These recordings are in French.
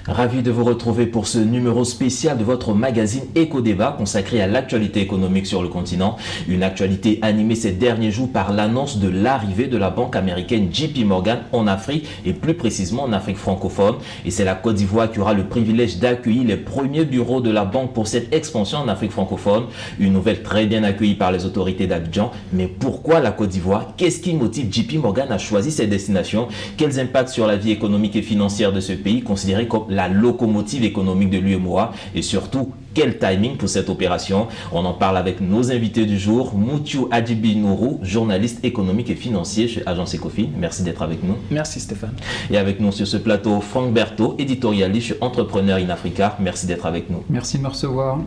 Ravi de vous retrouver pour ce numéro spécial de votre magazine Éco-Débat consacré à l'actualité économique sur le continent. Une actualité animée ces derniers jours par l'annonce de l'arrivée de la banque américaine JP Morgan en Afrique et plus précisément en Afrique francophone. Et c'est la Côte d'Ivoire qui aura le privilège d'accueillir les premiers bureaux de la banque pour cette expansion en Afrique francophone. Une nouvelle très bien accueillie par les autorités d'Abidjan. Mais pourquoi la Côte d'Ivoire? Qu'est-ce qui motive JP Morgan à choisir cette destination? Quels impacts sur la vie économique et financière de ce pays considéré comme la locomotive économique de l'UEMOA et surtout quel timing pour cette opération? On en parle avec nos invités du jour. Moutiou Adjibi Nourou, journaliste économique et financier chez Agence Ecofin. Merci d'être avec nous. Merci Stéphane. Et avec nous sur ce plateau, Franck Berthaud, éditorialiste chez Entrepreneur in Africa. Merci d'être avec nous. Merci de me recevoir.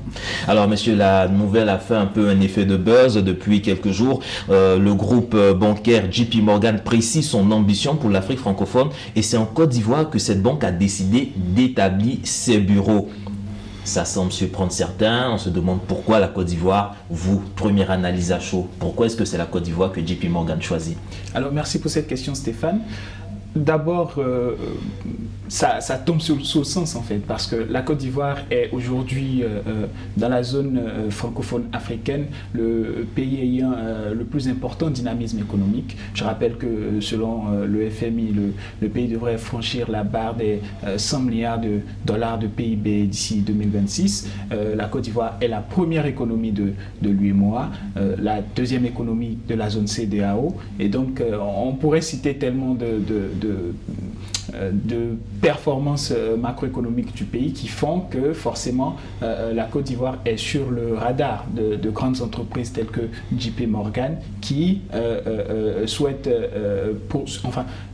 Alors messieurs, la nouvelle a fait un peu un effet de buzz depuis quelques jours. Le groupe bancaire JP Morgan précise son ambition pour l'Afrique francophone et c'est en Côte d'Ivoire que cette banque a décidé d'établir ses bureaux. Ça semble surprendre certains. On se demande pourquoi la Côte d'Ivoire. Vous, première analyse à chaud, pourquoi est-ce que c'est la Côte d'Ivoire que JP Morgan choisit? Alors merci pour cette question Stéphane. D'abord, ça tombe sur le sens en fait, parce que la Côte d'Ivoire est aujourd'hui dans la zone francophone africaine le pays ayant le plus important dynamisme économique. Je rappelle que selon le FMI, le pays devrait franchir la barre des 100 milliards de dollars de PIB d'ici 2026. La Côte d'Ivoire est la première économie de l'UEMOA, la deuxième économie de la zone CEDEAO, et donc on pourrait citer tellement de performances macroéconomiques du pays qui font que forcément la Côte d'Ivoire est sur le radar de grandes entreprises telles que JP Morgan qui souhaitent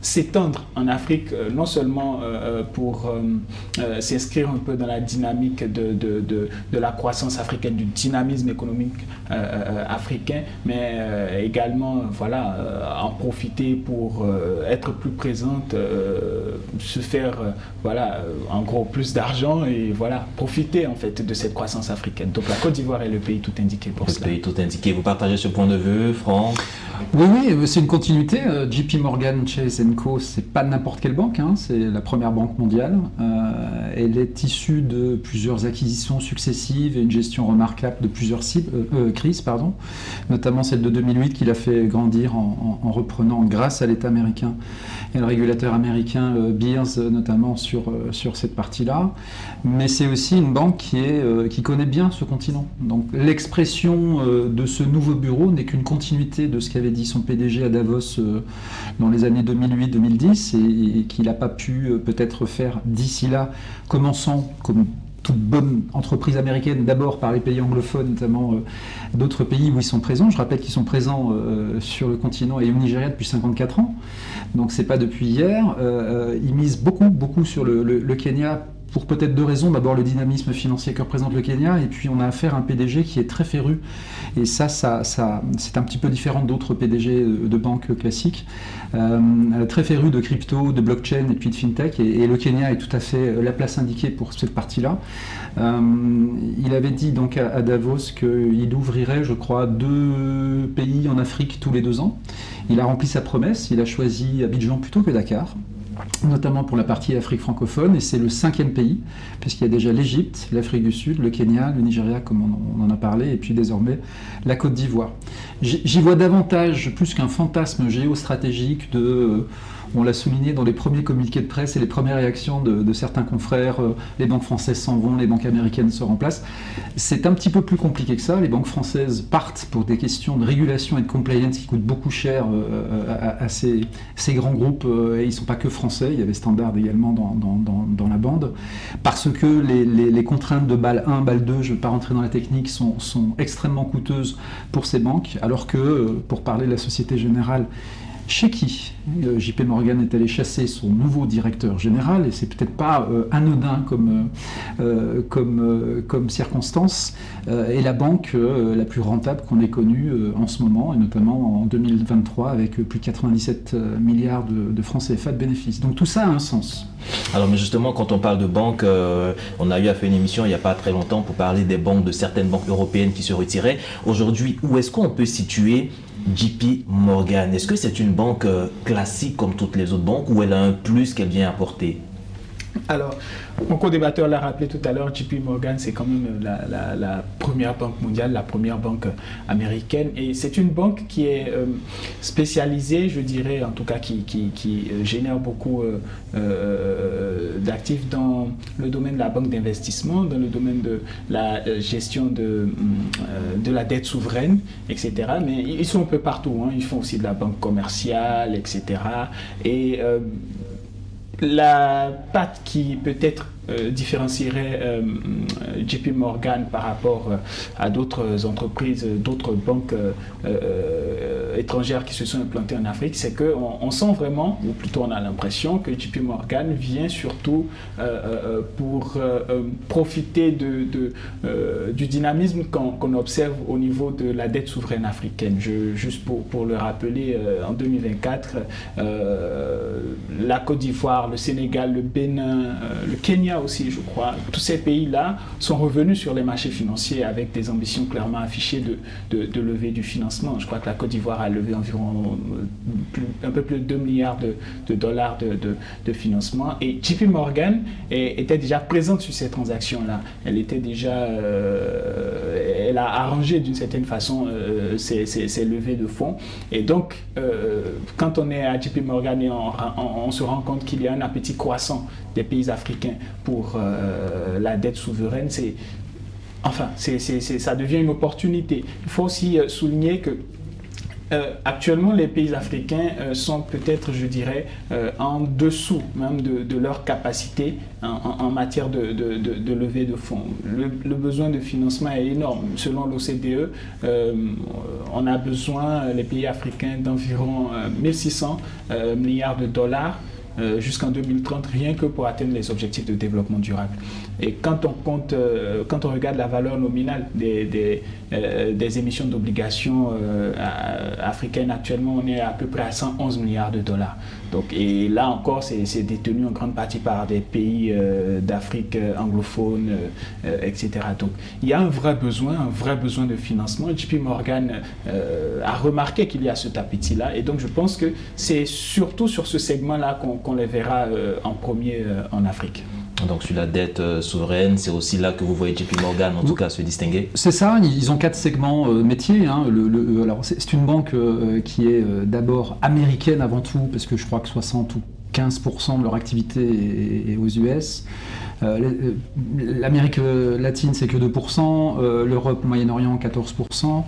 s'étendre en Afrique non seulement pour s'inscrire un peu dans la dynamique de la croissance africaine, du dynamisme économique africain, mais également en profiter pour être plus présente, se faire en gros plus d'argent et profiter en fait de cette croissance africaine. Donc la Côte d'Ivoire est le pays tout indiqué pour cela. Le pays tout indiqué. Vous partagez ce point de vue, Franck? Oui, c'est une continuité. JP Morgan Chase & Co, c'est pas n'importe quelle banque, c'est la première banque mondiale. Elle est issue de plusieurs acquisitions successives et une gestion remarquable de plusieurs crises, notamment celle de 2008 qui l'a fait grandir en reprenant grâce à l'État américain et le régulateur américain Bears notamment sur cette partie-là. Mais c'est aussi une banque qui connaît bien ce continent. Donc l'expression de ce nouveau bureau n'est qu'une continuité de ce qu'avait dit son PDG à Davos dans les années 2008-2010 et qu'il n'a pas pu peut-être faire d'ici là, commençant comme toute bonne entreprise américaine, d'abord par les pays anglophones, notamment d'autres pays où ils sont présents. Je rappelle qu'ils sont présents sur le continent et au Nigeria depuis 54 ans, donc c'est pas depuis hier. Ils misent beaucoup sur le Kenya, pour peut-être deux raisons. D'abord le dynamisme financier que représente le Kenya, et puis on a affaire à un PDG qui est très féru, et ça c'est un petit peu différent d'autres PDG de banques classiques, très féru de crypto, de blockchain et puis de fintech, et le Kenya est tout à fait la place indiquée pour cette partie-là. Il avait dit donc à Davos qu'il ouvrirait, je crois, 2 pays en Afrique tous les 2 ans. Il a rempli sa promesse, il a choisi Abidjan plutôt que Dakar, notamment pour la partie Afrique francophone, et c'est le 5e pays, puisqu'il y a déjà l'Égypte, l'Afrique du Sud, le Kenya, le Nigeria, comme on en a parlé, et puis désormais la Côte d'Ivoire. J'y vois davantage, plus qu'un fantasme géostratégique on l'a souligné dans les premiers communiqués de presse et les premières réactions de certains confrères, les banques françaises s'en vont, les banques américaines se remplacent. C'est un petit peu plus compliqué que ça. Les banques françaises partent pour des questions de régulation et de compliance qui coûtent beaucoup cher à ces grands groupes, et ils ne sont pas que français, il y avait Standard également dans la bande, parce que les contraintes de BAL 1, BAL 2, je ne vais pas rentrer dans la technique, sont extrêmement coûteuses pour ces banques, alors que, pour parler de la Société Générale, chez qui JP Morgan est allé chasser son nouveau directeur général, et c'est peut-être pas anodin comme circonstance, est la banque la plus rentable qu'on ait connue en ce moment, et notamment en 2023 avec plus de 97 milliards de francs CFA de bénéfices. Donc tout ça a un sens. Alors mais justement, quand on parle de banques, on a eu à faire une émission il n'y a pas très longtemps pour parler des banques, de certaines banques européennes qui se retiraient. Aujourd'hui, où est-ce qu'on peut situer JP Morgan? Est-ce que c'est une banque classique comme toutes les autres banques, ou elle a un plus qu'elle vient apporter? Alors, mon co-débatteur l'a rappelé tout à l'heure, JP Morgan, c'est quand même la première banque mondiale, la première banque américaine. Et c'est une banque qui est spécialisée, je dirais, en tout cas, qui génère beaucoup d'actifs dans le domaine de la banque d'investissement, dans le domaine de la gestion de la dette souveraine, etc. Mais ils sont un peu partout, hein. Ils font aussi de la banque commerciale, etc. Et la patte qui peut-être différencierait JP Morgan par rapport à d'autres entreprises, d'autres banques étrangères qui se sont implantées en Afrique, c'est qu'on sent vraiment, ou plutôt on a l'impression que JP Morgan vient surtout pour profiter du dynamisme qu'on observe au niveau de la dette souveraine africaine. Juste pour le rappeler, en 2024, la Côte d'Ivoire, le Sénégal, le Bénin, le Kenya aussi, je crois, tous ces pays-là sont revenus sur les marchés financiers avec des ambitions clairement affichées de lever du financement. Je crois que la Côte d'Ivoire a levé environ un peu plus de 2 milliards de dollars de financement. Et JP Morgan était déjà présente sur ces transactions-là. Elle était déjà... elle a arrangé d'une certaine façon ces levées de fonds. Et donc, quand on est à JP Morgan et on se rend compte qu'il y a un appétit croissant des pays africains pour la dette souveraine, ça devient une opportunité. Il faut aussi souligner que actuellement, les pays africains sont peut-être, je dirais, en dessous même de leur capacité en matière de levée de fonds. Le besoin de financement est énorme. Selon l'OCDE, on a besoin, les pays africains, d'environ 1600 milliards de dollars jusqu'en 2030, rien que pour atteindre les objectifs de développement durable. Et quand on regarde la valeur nominale des émissions d'obligations africaines, actuellement, on est à peu près à 111 milliards de dollars. Donc, et là encore, c'est détenu en grande partie par des pays d'Afrique anglophone, etc. Donc, il y a un vrai besoin de financement. JP Morgan a remarqué qu'il y a cet appétit-là. Et donc, je pense que c'est surtout sur ce segment-là qu'on les verra en premier en Afrique. Donc sur la dette souveraine, c'est aussi là que vous voyez JP Morgan en tout cas se distinguer. C'est ça, ils ont 4 segments métiers. Hein. Alors c'est une banque qui est d'abord américaine avant tout, parce que je crois que 60 ou 15% de leur activité est aux US. L'Amérique latine, c'est que 2%, l'Europe, Moyen-Orient, 14%.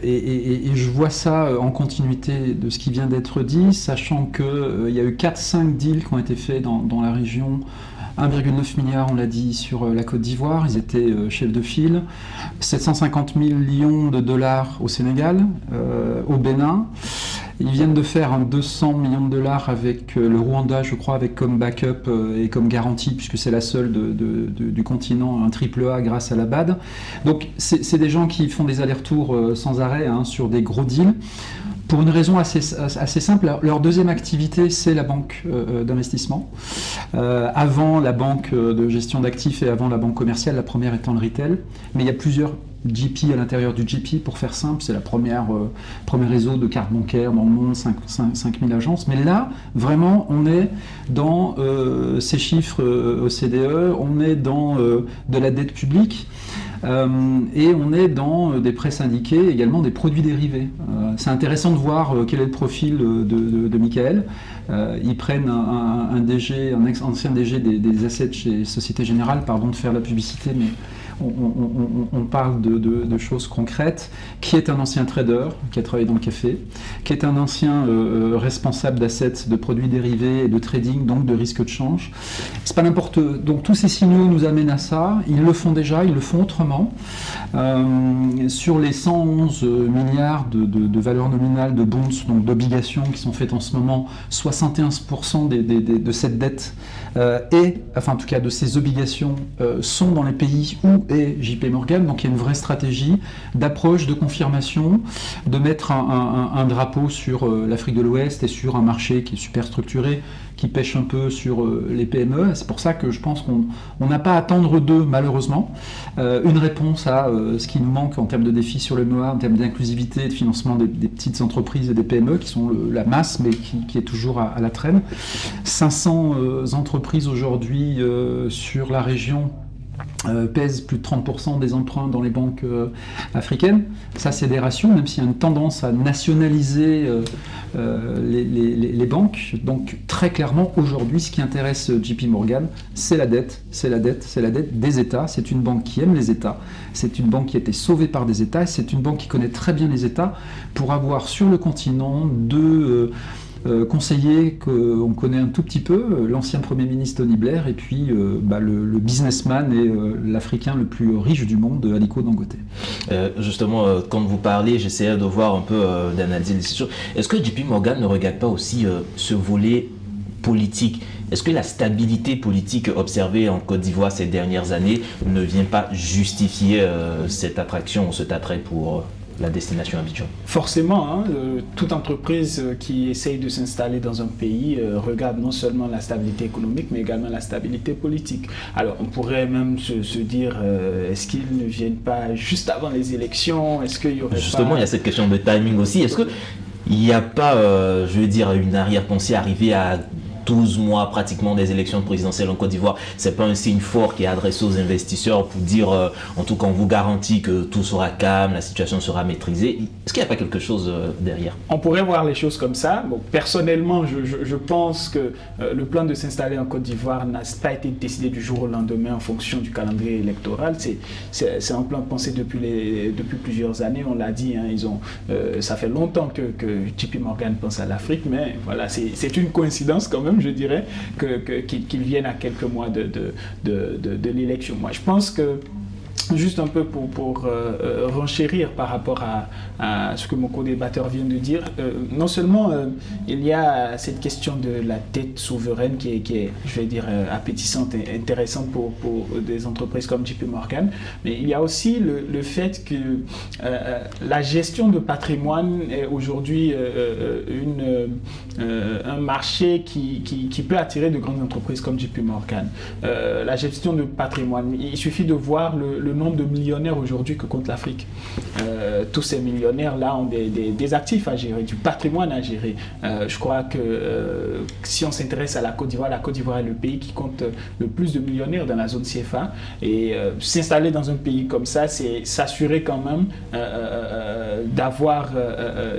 Et je vois ça en continuité de ce qui vient d'être dit, sachant qu'il y a eu 4-5 deals qui ont été faits dans la région. 1,9 milliard, on l'a dit, sur la Côte d'Ivoire, ils étaient chefs de file. 750 millions de dollars au Sénégal, au Bénin. Ils viennent de faire 200 millions de dollars avec le Rwanda, je crois, avec comme backup et comme garantie, puisque c'est la seule du continent, un AAA grâce à la BAD. Donc c'est des gens qui font des allers-retours sans arrêt sur des gros deals. Pour une raison assez simple, leur deuxième activité, c'est la banque d'investissement. Avant la banque de gestion d'actifs et avant la banque commerciale, la première étant le retail. Mais il y a plusieurs GP à l'intérieur du GP, pour faire simple, c'est la premier réseau de cartes bancaires dans le monde, 5000 agences. Mais là, vraiment, on est dans ces chiffres OCDE, on est dans de la dette publique. Et on est dans des prêts syndiqués, également des produits dérivés. C'est intéressant de voir quel est le profil de Michael. Ils prennent un DG, un ancien DG des assets chez Société Générale, pardon de faire la publicité, mais on parle de choses concrètes, qui est un ancien trader, qui a travaillé dans le café, qui est un ancien responsable d'assets, de produits dérivés et de trading, donc de risque de change. C'est pas n'importe... Donc tous ces signaux nous amènent à ça, ils le font déjà, ils le font autrement. Sur les 111 milliards de valeur nominale de bonds, donc d'obligations qui sont faites en ce moment, 71% de cette dette enfin en tout cas de ces obligations sont dans les pays où est JP Morgan, donc il y a une vraie stratégie d'approche, de confirmation, de mettre un drapeau sur l'Afrique de l'Ouest et sur un marché qui est super structuré, qui pêchent un peu sur les PME. C'est pour ça que je pense qu'on n'a pas à attendre d'eux, malheureusement, une réponse à ce qui nous manque en termes de défis sur le MOA, en termes d'inclusivité et de financement des petites entreprises et des PME, qui sont la masse, mais qui est toujours à la traîne. 500 entreprises aujourd'hui sur la région pèsent plus de 30% des emprunts dans les banques africaines. Ça, c'est des ratios, même s'il y a une tendance à nationaliser les banques. Donc, très clairement, aujourd'hui, ce qui intéresse JP Morgan, c'est la dette, c'est la dette, c'est la dette des États. C'est une banque qui aime les États, c'est une banque qui a été sauvée par des États, et c'est une banque qui connaît très bien les États pour avoir sur le continent conseiller qu'on connaît un tout petit peu, l'ancien Premier ministre Tony Blair, et puis le businessman et l'Africain le plus riche du monde, Aliko Dangote. Justement, quand vous parlez, j'essayais de voir un peu, d'analyser les situations. Est-ce que JP Morgan ne regarde pas aussi ce volet politique? Est-ce que la stabilité politique observée en Côte d'Ivoire ces dernières années ne vient pas justifier cette attraction ou cet attrait pour la destination Abidjan? Forcément, hein, toute entreprise qui essaye de s'installer dans un pays regarde non seulement la stabilité économique, mais également la stabilité politique. Alors, on pourrait même se dire, est-ce qu'ils ne viennent pas juste avant les élections? Est-ce qu'il y aurait Justement, il y a cette question de timing aussi. Est-ce qu'il n'y a pas, une arrière-pensée arrivée à 12 mois pratiquement des élections présidentielles en Côte d'Ivoire? C'est pas un signe fort qui est adressé aux investisseurs pour dire, en tout cas, on vous garantit que tout sera calme, la situation sera maîtrisée. Est-ce qu'il n'y a pas quelque chose derrière? On pourrait voir les choses comme ça. Bon, personnellement, je pense que le plan de s'installer en Côte d'Ivoire n'a pas été décidé du jour au lendemain en fonction du calendrier électoral. C'est un plan pensé depuis plusieurs années. On l'a dit, hein, ça fait longtemps que JP Morgan pense à l'Afrique, mais voilà, c'est une coïncidence quand même, je dirais, qu'ils viennent à quelques mois de l'élection. Moi, je pense que, juste un peu pour renchérir par rapport à ce que mon co-débatteur vient de dire, non seulement il y a cette question de la dette souveraine qui est je vais dire, appétissante et intéressante pour des entreprises comme JP Morgan, mais il y a aussi le fait que la gestion de patrimoine est aujourd'hui un marché qui peut attirer de grandes entreprises comme JP Morgan. La gestion de patrimoine, il suffit de voir le nombre de millionnaires aujourd'hui que compte l'Afrique. Tous ces millionnaires-là ont des actifs à gérer, du patrimoine à gérer. Je crois que si on s'intéresse à la Côte d'Ivoire est le pays qui compte le plus de millionnaires dans la zone CFA. Et s'installer dans un pays comme ça, c'est s'assurer quand même d'avoir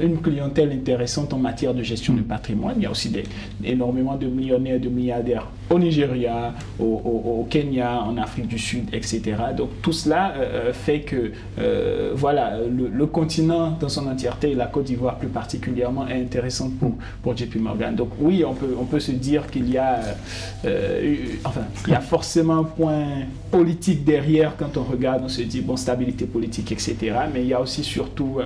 une clientèle intéressante en matière de gestion de patrimoine. Il y a aussi énormément de millionnaires, de milliardaires au Nigeria, au Kenya, en Afrique du Sud, etc. Donc tout cela fait que le continent dans son entièreté, et la Côte d'Ivoire plus particulièrement, est intéressante pour JP Morgan. Donc oui, on peut se dire qu'il y a forcément un point politique derrière. Quand on regarde, on se dit bon, stabilité politique, etc. Mais il y a aussi surtout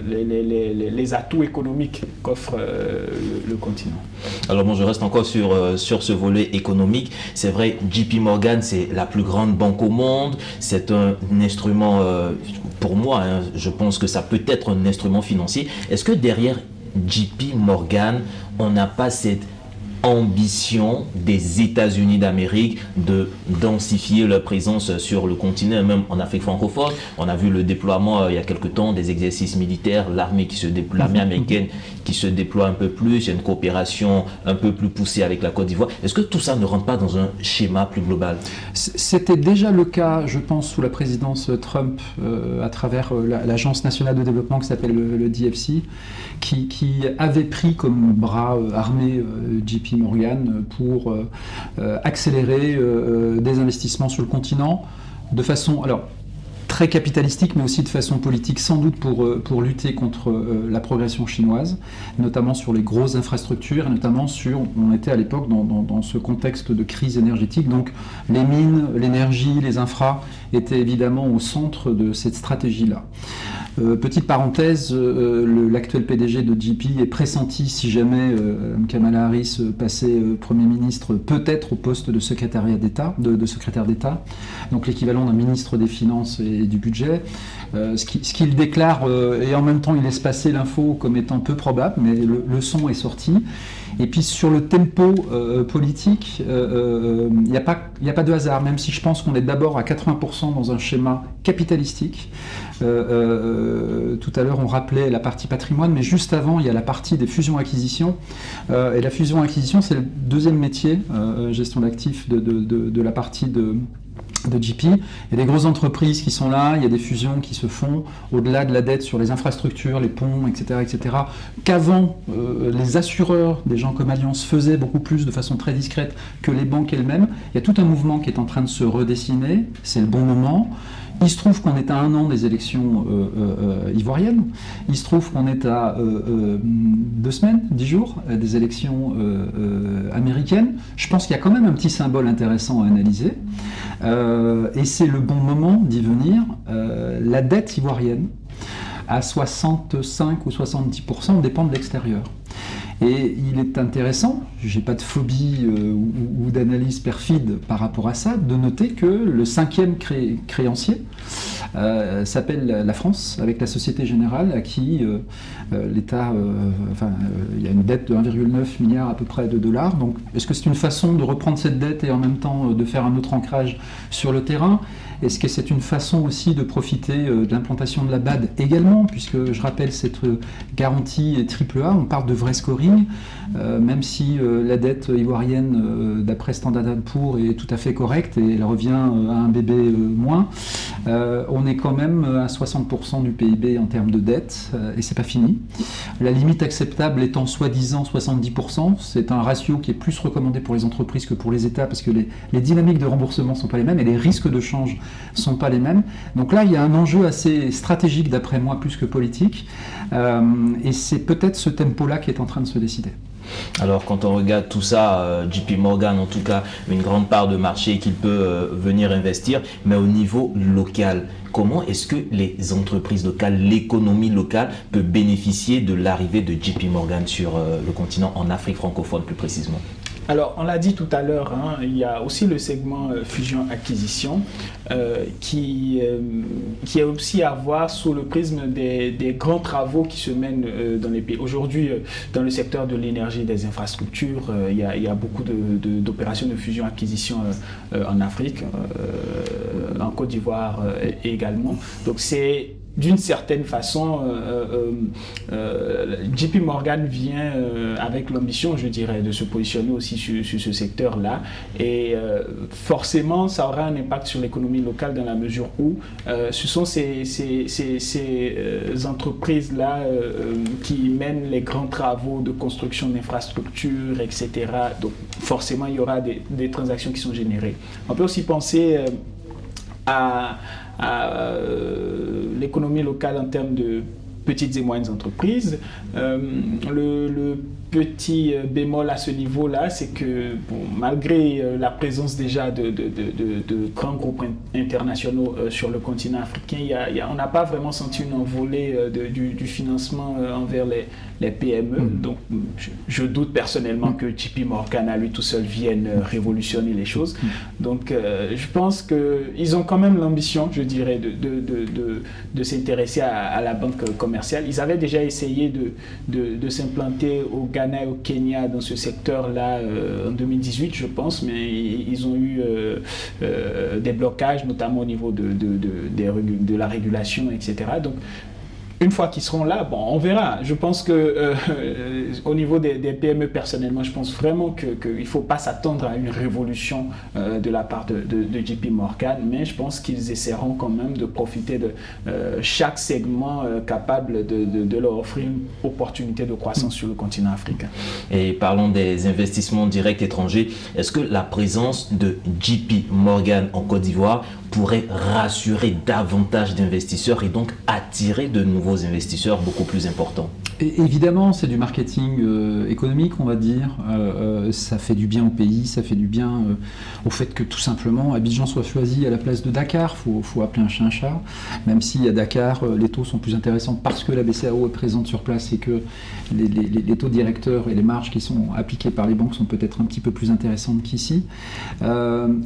les atouts économiques qu'offre le continent. Alors bon, je reste encore sur ce volet économique. C'est vrai, JP Morgan, c'est la plus grande banque au monde. C'est un instrument, pour moi, hein, je pense que ça peut être un instrument financier. Est-ce que derrière JP Morgan, on n'a pas cette ambition des États-Unis d'Amérique de densifier leur présence sur le continent, même en Afrique francophone? On a vu le déploiement il y a quelque temps des exercices militaires, l'armée américaine qui se déploie un peu plus, il y a une coopération un peu plus poussée avec la Côte d'Ivoire. Est-ce que tout ça ne rentre pas dans un schéma plus global? C'était déjà le cas, je pense, sous la présidence Trump, à travers l'Agence nationale de développement qui s'appelle le DFC, qui avait pris comme bras armé JP Morgan pour accélérer des investissements sur le continent de façon très capitalistique, mais aussi de façon politique, sans doute pour lutter contre la progression chinoise, notamment sur les grosses infrastructures, et notamment on était à l'époque dans ce contexte de crise énergétique, donc les mines, l'énergie, les infras étaient évidemment au centre de cette stratégie-là. Petite parenthèse, l'actuel PDG de JP est pressenti, si jamais Kamala Harris passait Premier ministre, peut-être au poste de secrétaire d'État, donc l'équivalent d'un ministre des Finances et du Budget. Ce qu'il déclare, et en même temps il laisse passer l'info comme étant peu probable, mais le son est sorti. Et puis sur le tempo politique, il n'y a pas de hasard, même si je pense qu'on est d'abord à 80% dans un schéma capitalistique. Tout à l'heure on rappelait la partie patrimoine, mais juste avant il y a la partie des fusions-acquisitions. Et la fusion-acquisition c'est le deuxième métier, gestion d'actifs de la partie de JP. Il y a des grosses entreprises qui sont là, il y a des fusions qui se font au-delà de la dette sur les infrastructures, les ponts, etc., qu'avant les assureurs, des gens comme Allianz, faisaient beaucoup plus de façon très discrète que les banques elles-mêmes. Il y a tout un mouvement qui est en train de se redessiner, c'est le bon moment. Il se trouve qu'on est à 1 an des élections ivoiriennes. Il se trouve qu'on est à 2 semaines, 10 jours des élections américaines. Je pense qu'il y a quand même un petit symbole intéressant à analyser. Et c'est le bon moment d'y venir. La dette ivoirienne, à 65 ou 70%, dépend de l'extérieur. Et il est intéressant, je n'ai pas de phobie ou d'analyse perfide par rapport à ça, de noter que le 5e créancier s'appelle la France, avec la Société Générale, à qui l'État, il y a une dette de 1,9 milliard à peu près de dollars. Donc, est-ce que c'est une façon de reprendre cette dette et en même temps de faire un autre ancrage sur le terrain ? Est-ce que c'est une façon aussi de profiter de l'implantation de la BAD également, puisque je rappelle cette garantie AAA, on parle de vrai scoring, même si la dette ivoirienne, d'après Standard & Poor's, est tout à fait correcte et elle revient à un bébé moins, on est quand même à 60% du PIB en termes de dette, et c'est pas fini. La limite acceptable étant soi-disant 70%, c'est un ratio qui est plus recommandé pour les entreprises que pour les États, parce que les dynamiques de remboursement sont pas les mêmes et les risques de change sont pas les mêmes. Donc là, il y a un enjeu assez stratégique, d'après moi, plus que politique, et c'est peut-être ce tempo-là qui est en train de se décider. Alors quand on regarde tout ça, JP Morgan en tout cas, une grande part de marché qu'il peut venir investir, mais au niveau local, comment est-ce que les entreprises locales, l'économie locale peut bénéficier de l'arrivée de JP Morgan sur le continent, en Afrique francophone plus précisément ? Alors, on l'a dit tout à l'heure, il y a aussi le segment fusion-acquisition qui est aussi à voir sous le prisme des grands travaux qui se mènent dans les pays. Aujourd'hui, dans le secteur de l'énergie et des infrastructures, il y a beaucoup d'opérations de fusion-acquisition en Afrique, en Côte d'Ivoire également. Donc, c'est d'une certaine façon, JP Morgan vient avec l'ambition, je dirais, de se positionner aussi sur ce secteur-là. Et forcément, ça aura un impact sur l'économie locale dans la mesure où ce sont ces entreprises-là qui mènent les grands travaux de construction d'infrastructures, etc. Donc forcément, il y aura des transactions qui sont générées. On peut aussi penser à l'économie locale en termes de petites et moyennes entreprises. Le petit bémol à ce niveau-là, c'est que malgré la présence déjà de grands groupes internationaux sur le continent africain, on n'a pas vraiment senti une envolée du financement envers les PME. Donc je doute personnellement que JP Morgan à lui tout seul vienne révolutionner les choses. Donc je pense qu'ils ont quand même l'ambition, je dirais, de s'intéresser à la banque commerciale. Ils avaient déjà essayé de s'implanter au Ghana et au Kenya dans ce secteur-là en 2018, je pense, mais ils ont eu des blocages, notamment au niveau de la régulation, etc. Donc, une fois qu'ils seront là, on verra. Je pense que au niveau des PME, personnellement, je pense vraiment qu'il ne faut pas s'attendre à une révolution de la part de JP Morgan, mais je pense qu'ils essaieront quand même de profiter de chaque segment capable de leur offrir une opportunité de croissance sur le continent africain. Et parlons des investissements directs étrangers. Est-ce que la présence de JP Morgan en Côte d'Ivoire pourrait rassurer davantage d'investisseurs et donc attirer de nouveaux investisseurs beaucoup plus importants? Et évidemment, c'est du marketing économique, on va dire. Ça fait du bien au pays, ça fait du bien au fait que tout simplement Abidjan soit choisi à la place de Dakar. Faut appeler un chat un chat. Même si à Dakar, les taux sont plus intéressants parce que la BCEAO est présente sur place et que les taux directeurs et les marges qui sont appliquées par les banques sont peut-être un petit peu plus intéressantes qu'ici.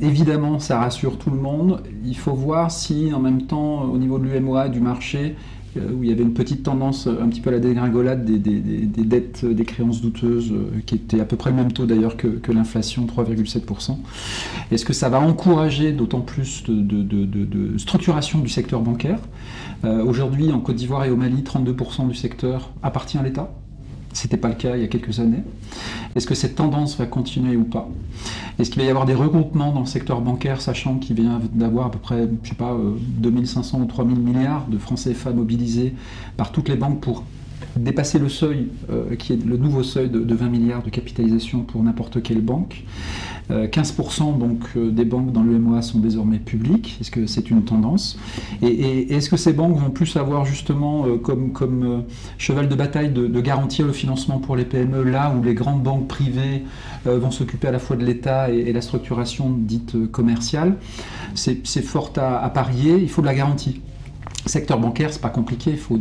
Évidemment, ça rassure tout le monde. Il faut voir si en même temps, au niveau de l'UMOA, du marché, où il y avait une petite tendance un petit peu à la dégringolade des dettes, des créances douteuses, qui étaient à peu près le même taux d'ailleurs que l'inflation, 3,7%. Est-ce que ça va encourager d'autant plus de structuration du secteur bancaire? Aujourd'hui, en Côte d'Ivoire et au Mali, 32% du secteur appartient à l'État. Ce n'était pas le cas il y a quelques années. Est-ce que cette tendance va continuer ou pas? Est-ce qu'il va y avoir des regroupements dans le secteur bancaire, sachant qu'il vient d'avoir à peu près, 2500 ou 3000 milliards de francs CFA mobilisés par toutes les banques pour dépasser le seuil, qui est le nouveau seuil de 20 milliards de capitalisation pour n'importe quelle banque. 15% donc, des banques dans l'UMOA sont désormais publiques. Est-ce que c'est une tendance? Et est-ce que ces banques vont plus avoir justement comme cheval de bataille de garantir le financement pour les PME, là où les grandes banques privées vont s'occuper à la fois de l'État et la structuration dite commerciale? C'est fort à parier, il faut de la garantie. Secteur bancaire, c'est pas compliqué, il faut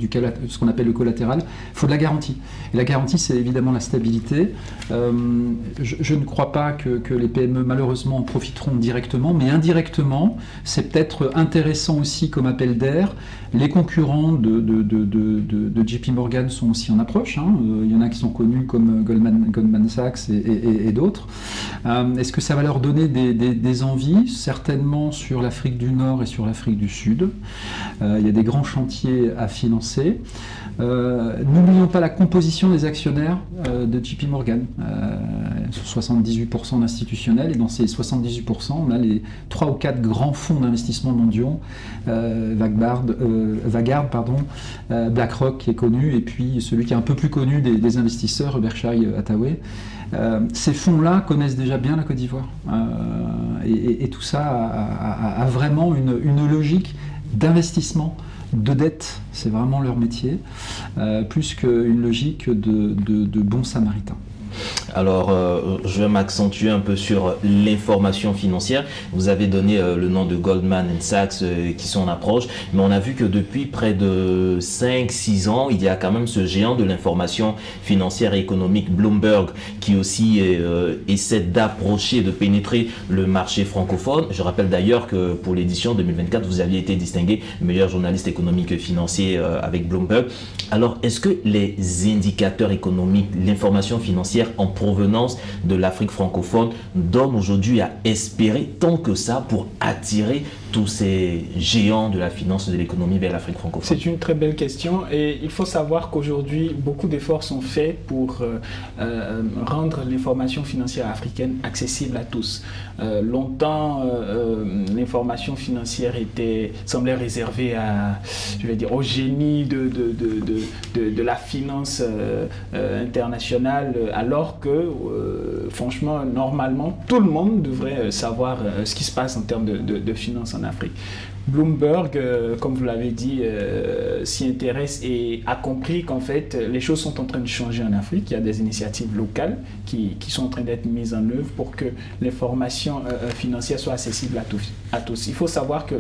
ce qu'on appelle le collatéral, il faut de la garantie. Et la garantie, c'est évidemment la stabilité. Je ne crois pas que les PME, malheureusement, en profiteront directement, mais indirectement, c'est peut-être intéressant aussi comme appel d'air. Les concurrents de JP Morgan sont aussi en approche. Il y en a qui sont connus comme Goldman Sachs et d'autres. Est-ce que ça va leur donner des envies? Certainement sur l'Afrique du Nord et sur l'Afrique du Sud. Il y a des grands chantiers à financer. N'oublions pas la composition des actionnaires de JP Morgan. 78% d'institutionnels, et dans ces 78%, on a les 3 ou 4 grands fonds d'investissement mondiaux, Vanguard, BlackRock qui est connu, et puis celui qui est un peu plus connu des investisseurs, Berkshire Hathaway. Ces fonds-là connaissent déjà bien la Côte d'Ivoire. Et tout ça a vraiment une logique d'investissement, de dette, c'est vraiment leur métier, plus qu'une logique de bons samaritains. Alors, je vais m'accentuer un peu sur l'information financière. Vous avez donné le nom de Goldman Sachs qui sont en approche, mais on a vu que depuis près de 5-6 ans, il y a quand même ce géant de l'information financière et économique, Bloomberg, qui aussi essaie d'approcher, de pénétrer le marché francophone. Je rappelle d'ailleurs que pour l'édition 2024, vous aviez été distingué meilleur journaliste économique et financier avec Bloomberg. Alors, est-ce que les indicateurs économiques, l'information financière en provenance de l'Afrique francophone donne aujourd'hui à espérer tant que ça pour attirer tous ces géants de la finance et de l'économie vers l'Afrique francophone? C'est une très belle question, et il faut savoir qu'aujourd'hui, beaucoup d'efforts sont faits pour rendre l'information financière africaine accessible à tous. Longtemps, l'information financière semblait réservée au génie de la finance internationale, alors que, franchement, normalement, tout le monde devrait savoir ce qui se passe en termes de finances en Afrique. Bloomberg, comme vous l'avez dit, s'y intéresse et a compris qu'en fait, les choses sont en train de changer en Afrique. Il y a des initiatives locales qui sont en train d'être mises en œuvre pour que l'information financière soit accessible à tous. Il faut savoir que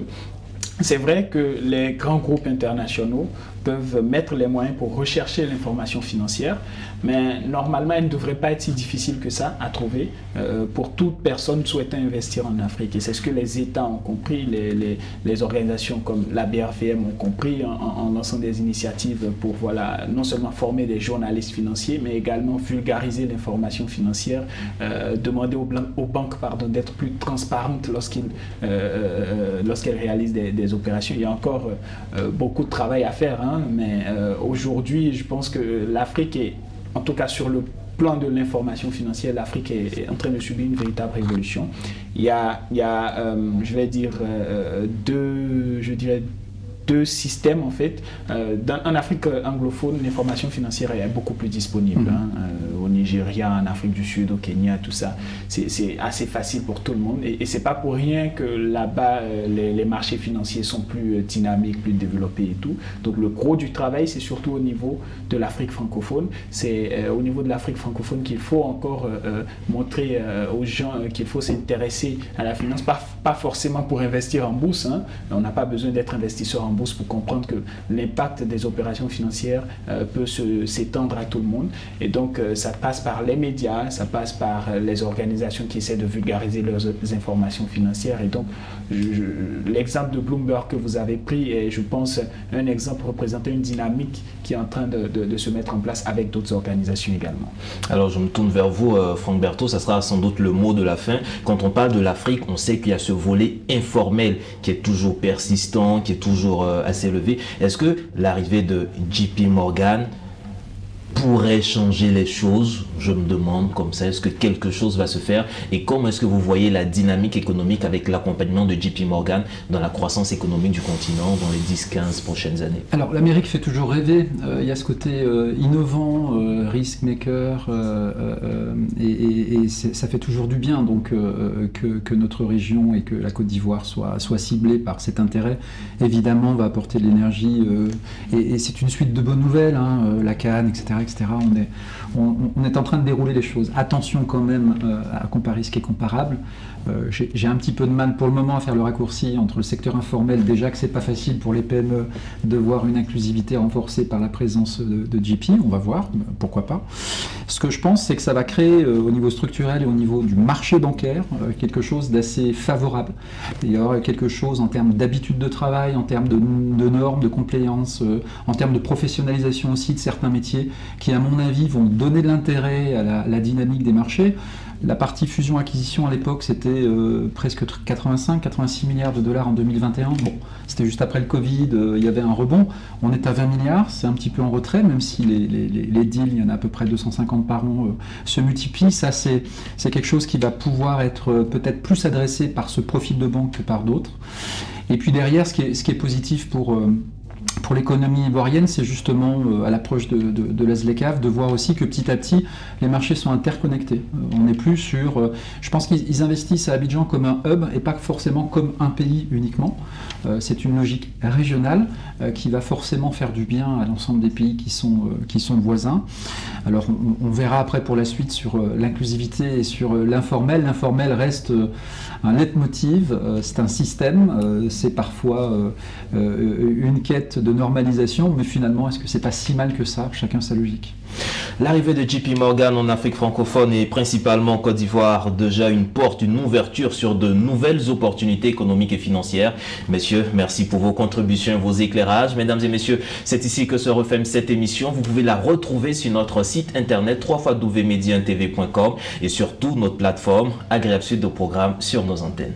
c'est vrai que les grands groupes internationaux peuvent mettre les moyens pour rechercher l'information financière, mais normalement, elle ne devrait pas être si difficile que ça à trouver pour toute personne souhaitant investir en Afrique. Et c'est ce que les États ont compris, les organisations comme la BRVM ont compris en lançant des initiatives pour non seulement former des journalistes financiers, mais également vulgariser l'information financière, demander aux banques d'être plus transparentes lorsqu'elles réalisent des opérations. Il y a encore beaucoup de travail à faire, mais aujourd'hui, je pense que l'Afrique est, en tout cas sur le plan de l'information financière, l'Afrique est en train de subir une véritable révolution. Il y a deux systèmes en fait. En Afrique anglophone, l'information financière est beaucoup plus disponible. Au Nigeria, en Afrique du Sud, au Kenya, tout ça, c'est assez facile pour tout le monde. Et c'est pas pour rien que là-bas, les marchés financiers sont plus dynamiques, plus développés et tout. Donc le gros du travail, c'est surtout au niveau de l'Afrique francophone. C'est au niveau de l'Afrique francophone qu'il faut encore montrer aux gens qu'il faut s'intéresser à la finance, pas forcément pour investir en bourse. On n'a pas besoin d'être investisseur en bourse pour comprendre que l'impact des opérations financières peut s'étendre à tout le monde. Et donc, ça passe par les médias, ça passe par les organisations qui essaient de vulgariser leurs informations financières. Et donc, l'exemple de Bloomberg que vous avez pris est, je pense, un exemple représentant une dynamique qui est en train de se mettre en place avec d'autres organisations également. Alors, je me tourne vers vous, Franck Berthaud, ça sera sans doute le mot de la fin. Quand on parle de l'Afrique, on sait qu'il y a ce volet informel qui est toujours persistant, qui est toujours assez élevé. Est-ce que l'arrivée de JP Morgan pourrait changer les choses? Je me demande comme ça, est-ce que quelque chose va se faire? Et comment est-ce que vous voyez la dynamique économique avec l'accompagnement de JP Morgan dans la croissance économique du continent dans les 10-15 prochaines années? Alors, l'Amérique fait toujours rêver. Il y a ce côté innovant, risk maker, et ça fait toujours du bien donc, que notre région et que la Côte d'Ivoire soit ciblée par cet intérêt. Évidemment, on va apporter de l'énergie, et c'est une suite de bonnes nouvelles, la Cannes, etc. On est en train de dérouler les choses. Attention quand même à comparer ce qui est comparable. J'ai un petit peu de mal pour le moment à faire le raccourci entre le secteur informel, déjà que c'est pas facile pour les PME de voir une inclusivité renforcée par la présence de JP, on va voir, pourquoi pas. Ce que je pense, c'est que ça va créer au niveau structurel et au niveau du marché bancaire quelque chose d'assez favorable. Il y aura quelque chose en termes d'habitude de travail, en termes de normes, de compliance, en termes de professionnalisation aussi de certains métiers qui, à mon avis, vont donner de l'intérêt à la dynamique des marchés. La partie fusion-acquisition à l'époque, c'était presque 85-86 milliards de dollars en 2021. Bon, c'était juste après le Covid, il y avait un rebond. On est à 20 milliards, c'est un petit peu en retrait, même si les deals, il y en a à peu près 250 par an, se multiplient. Ça, c'est quelque chose qui va pouvoir être peut-être plus adressé par ce profil de banque que par d'autres. Et puis derrière, ce qui est positif pour l'économie ivoirienne, c'est justement à l'approche de la ZLECAf de voir aussi que petit à petit les marchés sont interconnectés. On n'est plus sur... je pense qu'ils investissent à Abidjan comme un hub et pas forcément comme un pays uniquement. C'est une logique régionale qui va forcément faire du bien à l'ensemble des pays qui sont voisins. Alors on verra après pour la suite sur l'inclusivité et sur l'informel. L'informel reste un leitmotiv, c'est un système, c'est parfois une quête de normalisation, mais finalement, est-ce que c'est pas si mal que ça? Chacun sa logique. L'arrivée de JP Morgan en Afrique francophone et principalement en Côte d'Ivoire, déjà une ouverture sur de nouvelles opportunités économiques et financières. Messieurs, merci pour vos contributions et vos éclairages. Mesdames et messieurs, c'est ici que se referme cette émission. Vous pouvez la retrouver sur notre site internet www.mediantv.com et sur toutes nos plateformes. Agréable suite de programmes sur nos antennes.